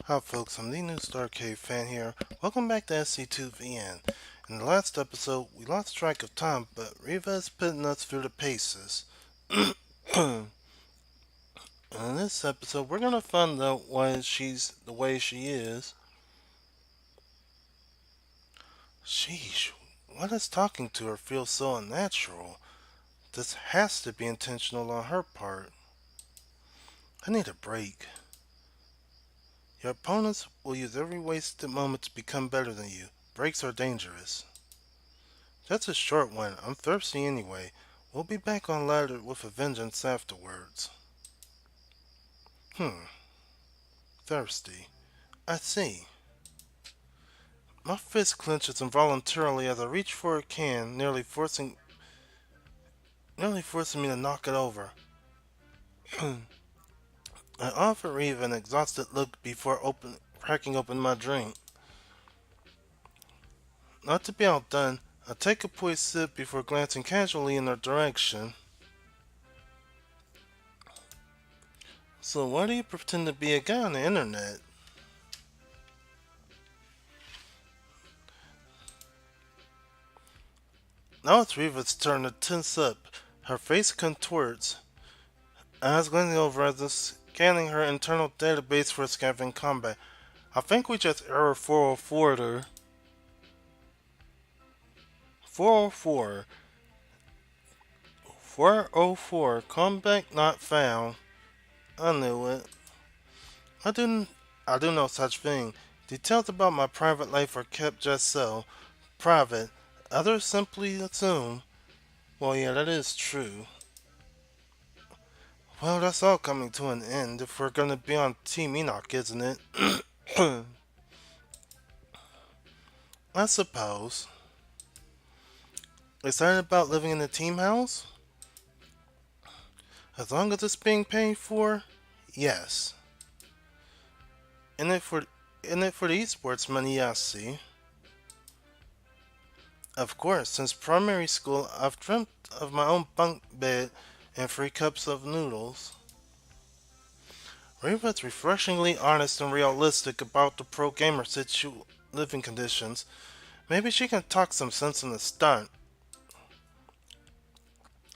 Hi folks, I'm the newstarcadefan here. Welcome back to SC2VN. In the last episode, we lost track of time, but Reva is putting us through the paces. In this episode, we're gonna find out why she's the way she is. Sheesh, why does talking to her feel so unnatural? This has to be intentional on her part. I need a break. Your opponents will use every wasted moment to become better than you. Breaks are dangerous. That's a short one. I'm thirsty anyway. We'll be back on ladder with a vengeance afterwards. Hmm. Thirsty. I see. My fist clenches involuntarily as I reach for a can, nearly forcing me to knock it over. I offer Reva an exhausted look before cracking open my drink. Not to be outdone, I take a poised sip before glancing casually in her direction. So why do you pretend to be a guy on the internet? Now it's Reva's turn to tense up. Her face contorts, eyes glazing over as if scanning her internal database for scavenger combat. I think we just error 404'd her. 404. 404. Comeback not found. I knew it. I didn't. I do no such thing. Details about my private life are kept just so. Private. Others simply assume. Well, yeah, that is true. Well, that's all coming to an end if we're gonna be on Team Enoch, isn't it? I suppose. Excited about living in a team house? As long as it's being paid for, yes. In it for in it for the eSports money, I see. Of course, since primary school, I've dreamt of my own bunk bed and free cups of noodles. Reva's refreshingly honest and realistic about the pro gamer living conditions. Maybe she can talk some sense in the stunt.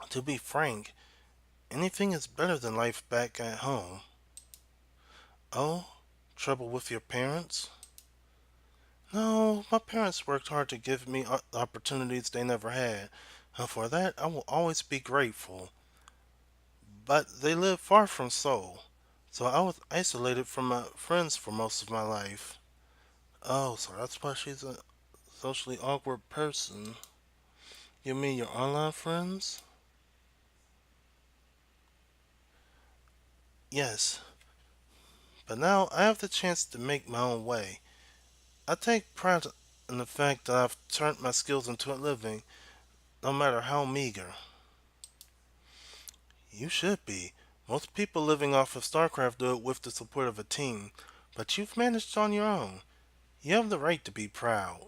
To be frank, anything is better than life back at home. Oh, trouble with your parents? No, my parents worked hard to give me opportunities they never had, and for that I will always be grateful. But they lived far from Seoul, so I was isolated from my friends for most of my life. Oh, so that's why she's a socially awkward person. You mean your online friends? Yes, but now I have the chance to make my own way. I take pride in the fact that I've turned my skills into a living, no matter how meager. You should be. Most people living off of StarCraft do it with the support of a team, but you've managed on your own. You have the right to be proud.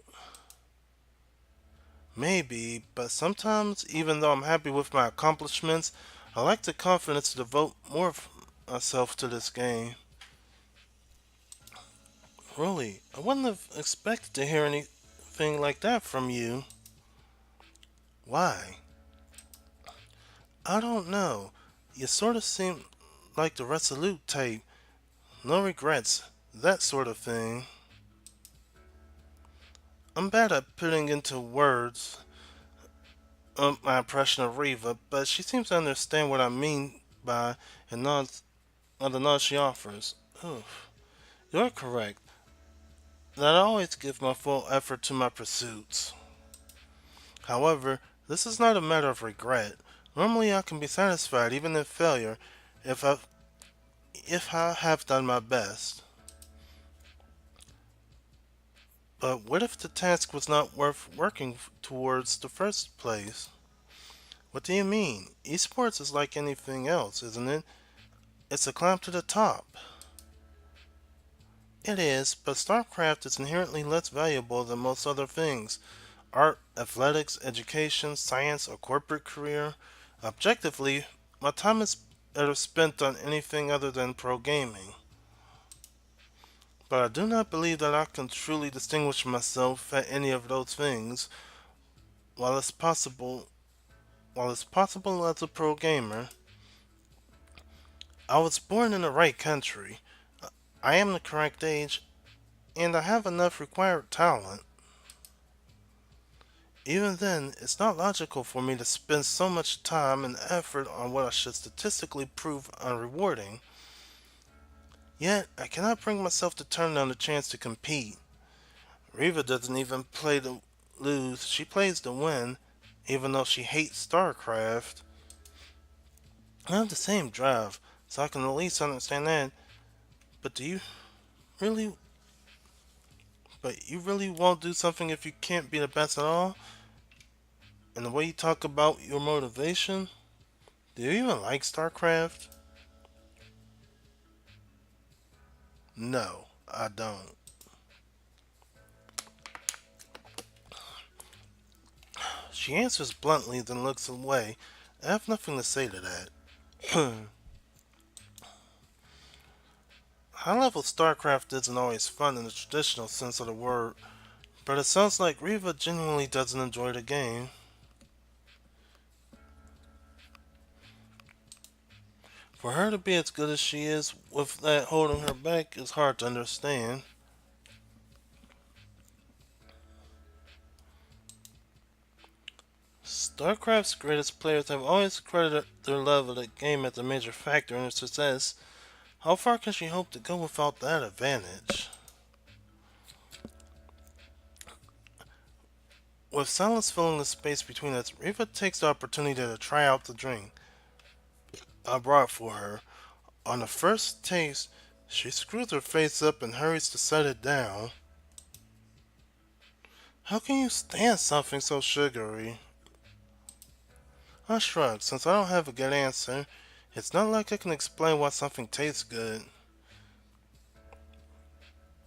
Maybe, but sometimes, even though I'm happy with my accomplishments, I lack the confidence to devote more of myself to this game. Really, I wouldn't have expected to hear anything like that from you. Why? I don't know. You sort of seem like the resolute type. No regrets, that sort of thing. I'm bad at putting into words my impression of Reva, but she seems to understand what I mean by and nods the nod she offers. Oof. You're correct. That I always give my full effort to my pursuits. However, this is not a matter of regret. Normally I can be satisfied even in failure if I if I have done my best. But what if the task was not worth working towards the first place? What do you mean? Esports is like anything else, isn't it? It's a climb to the top. It is, but StarCraft is inherently less valuable than most other things. Art, athletics, education, science, or corporate career. Objectively, my time is better spent on anything other than pro gaming. but I do not believe that I can truly distinguish myself at any of those things. While it's possible, while it's possible as a pro gamer, I was born in the right country. I am the correct age, and I have enough required talent. Even then, it's not logical for me to spend so much time and effort on what I should statistically prove unrewarding. Yet, I cannot bring myself to turn down the chance to compete. Reva doesn't even play to lose, she plays to win, even though she hates StarCraft. I have the same drive, so I can at least understand that. But do you really? But you really won't do something if you can't be the best at all? And the way you talk about your motivation? Do you even like StarCraft? No, I don't. She answers bluntly, then looks away. I have nothing to say to that. High level StarCraft isn't always fun in the traditional sense of the word, but it sounds like Reva genuinely doesn't enjoy the game. For her to be as good as she is with that holding her back is hard to understand. StarCraft's greatest players have always credited their love of the game as a major factor in its success. How far can she hope to go without that advantage? With silence filling the space between us, Reva takes the opportunity to try out the drink I brought for her. On the first taste, she screws her face up and hurries to set it down. How can you stand something so sugary? I shrug. Since I don't have a good answer, it's not like I can explain why something tastes good.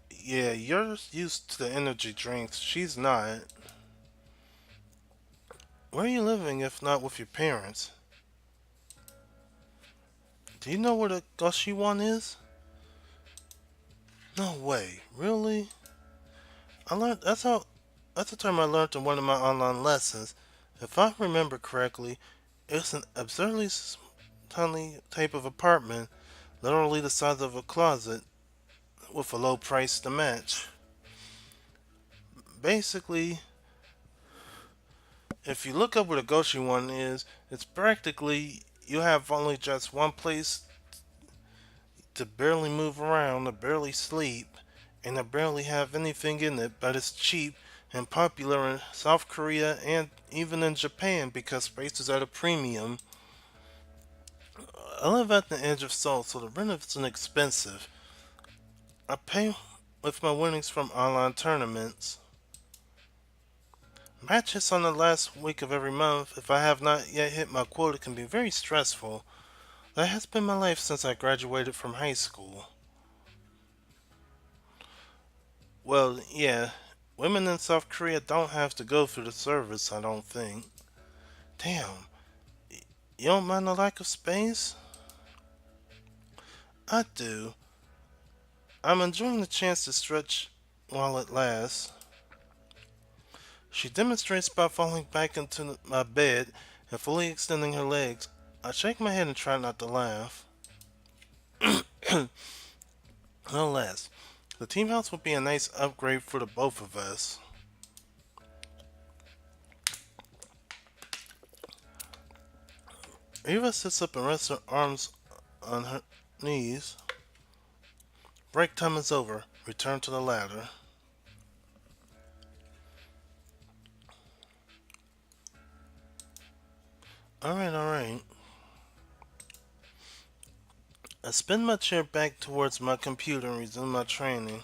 Yeah, you're used to the energy drinks. She's not. Where are you living if not with your parents? Do you know where the gushy one is? No way. Really? I learned that's a term I learned in one of my online lessons. If I remember correctly, it's an absurdly tiny type of apartment, literally the size of a closet, with a low price to match. Basically, if you look up where the Goshi one is, it's practically you have only just one place to barely move around, to barely sleep, and to barely have anything in it, but it's cheap and popular in South Korea and even in Japan because space is at a premium. I live at the edge of Seoul, so the rent isn't expensive. I pay with my winnings from online tournaments. Matches on the last week of every month, if I have not yet hit my quota, can be very stressful. That has been my life since I graduated from high school. Well, yeah, women in South Korea don't have to go through the service, I don't think. Damn, you don't mind the lack of space? I do. I'm enjoying the chance to stretch while it lasts. She demonstrates by falling back into my bed and fully extending her legs. I shake my head and try not to laugh. Alas, the team house would be a nice upgrade for the both of us. Eva sits up and rests her arms on her knees. Break time is over. Return to the ladder. Alright. I spin my chair back towards my computer and resume my training.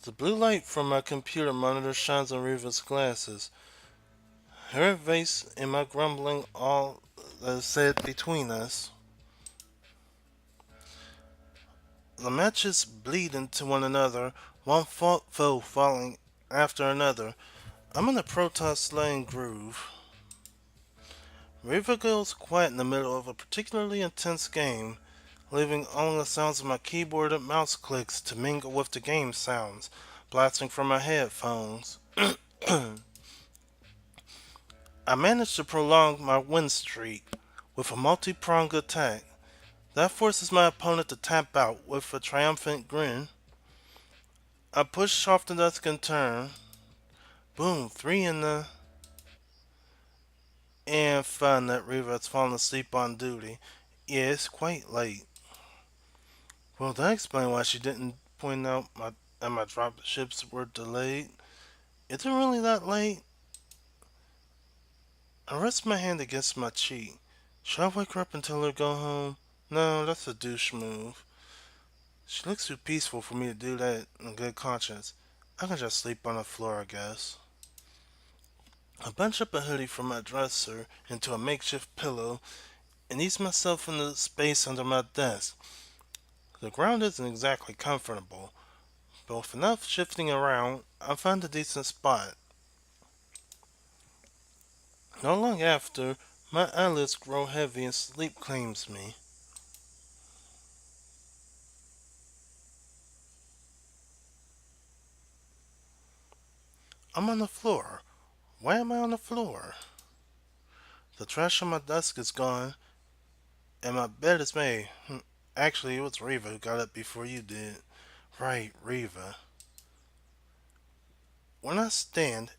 The blue light from my computer monitor shines on Reva's glasses. Her advice and my grumbling all that is said between us. The matches bleed into one another, one foe falling after another. I'm in a protoss slaying groove. Reva goes quiet in the middle of a particularly intense game, leaving only the sounds of my keyboard and mouse clicks to mingle with the game sounds blasting from my headphones. I managed to prolong my win streak with a multi-pronged attack. That forces my opponent to tap out with a triumphant grin. I push off the desk and turn. Boom, three in the... And find that Reva has fallen asleep on duty. Yeah, it's quite late. Well, that explains why she didn't point out that my drop ships were delayed. Is it really that late? I rest my hand against my cheek. Should I wake her up and tell her to go home? No, that's a douche move. She looks too peaceful for me to do that in good conscience. I can just sleep on the floor, I guess. I bunch up a hoodie from my dresser into a makeshift pillow and ease myself into the space under my desk. The ground isn't exactly comfortable, but with enough shifting around, I find a decent spot. Not long after, my eyelids grow heavy and sleep claims me. I'm on the floor. Why am I on the floor? The trash on my desk is gone, and my bed is made. Actually, it was Reva who got up before you did. Right, Reva. When I stand,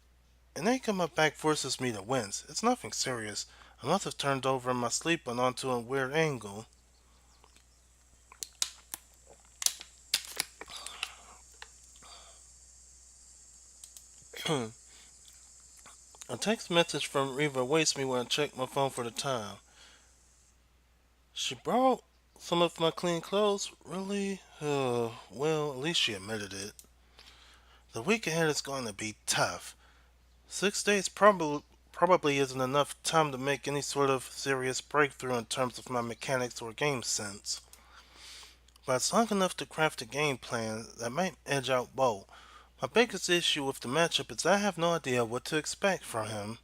an ache in my back forces me to wince. It's nothing serious. I must have turned over in my sleep and onto a weird angle. A text message from Reva wakes me when I check my phone for the time. She borrowed some of my clean clothes? Really? Well, at least she admitted it. The week ahead is going to be tough. 6 days probably isn't enough time to make any sort of serious breakthrough in terms of my mechanics or game sense. But it's long enough to craft a game plan that might edge out Bo. My biggest issue with the matchup is I have no idea what to expect from him.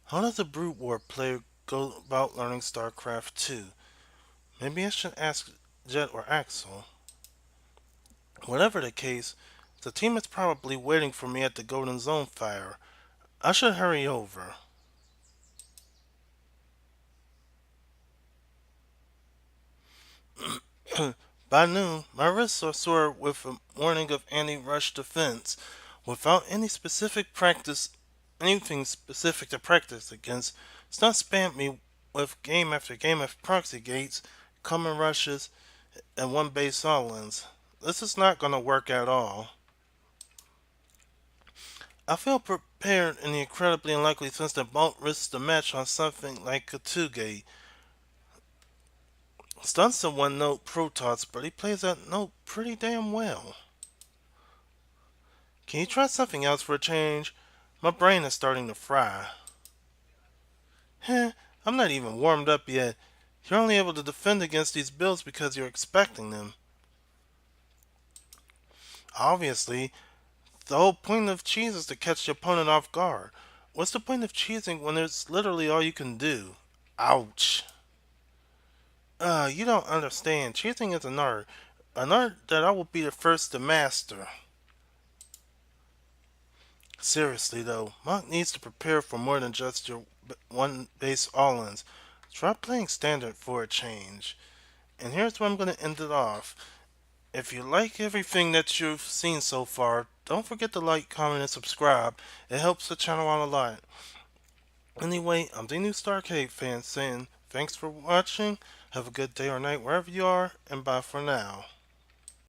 How does a Brute War player go about learning StarCraft 2? Maybe I should ask Jet or Axel. Whatever the case, the team is probably waiting for me at the Golden Zonefire. I should hurry over. By noon, my wrists are sore with a warning of anti-rush defense. Without anything specific to practice against, Stunt spammed me with game after game of proxy gates, common rushes, and one base all-ins. This is not going to work at all. I feel prepared in the incredibly unlikely sense that Bolt risks the match on something like a two-gate. Stunt's a one-note Protoss, but he plays that note pretty damn well. Can you try something else for a change? My brain is starting to fry. Heh, I'm not even warmed up yet. You're only able to defend against these builds because you're expecting them. Obviously, the whole point of cheese is to catch the opponent off guard. What's the point of cheesing when it's literally all you can do? Ouch. You don't understand. Cheesing is an art that I will be the first to master. Seriously though, Monk needs to prepare for more than just your one base all-ins. Try playing standard for a change. And here's where I'm going to end it off. If you like everything that you've seen so far, don't forget to like, comment, and subscribe. It helps the channel out a lot. Anyway, I'm the new StarCadefan saying thanks for watching. Have a good day or night wherever you are, and bye for now.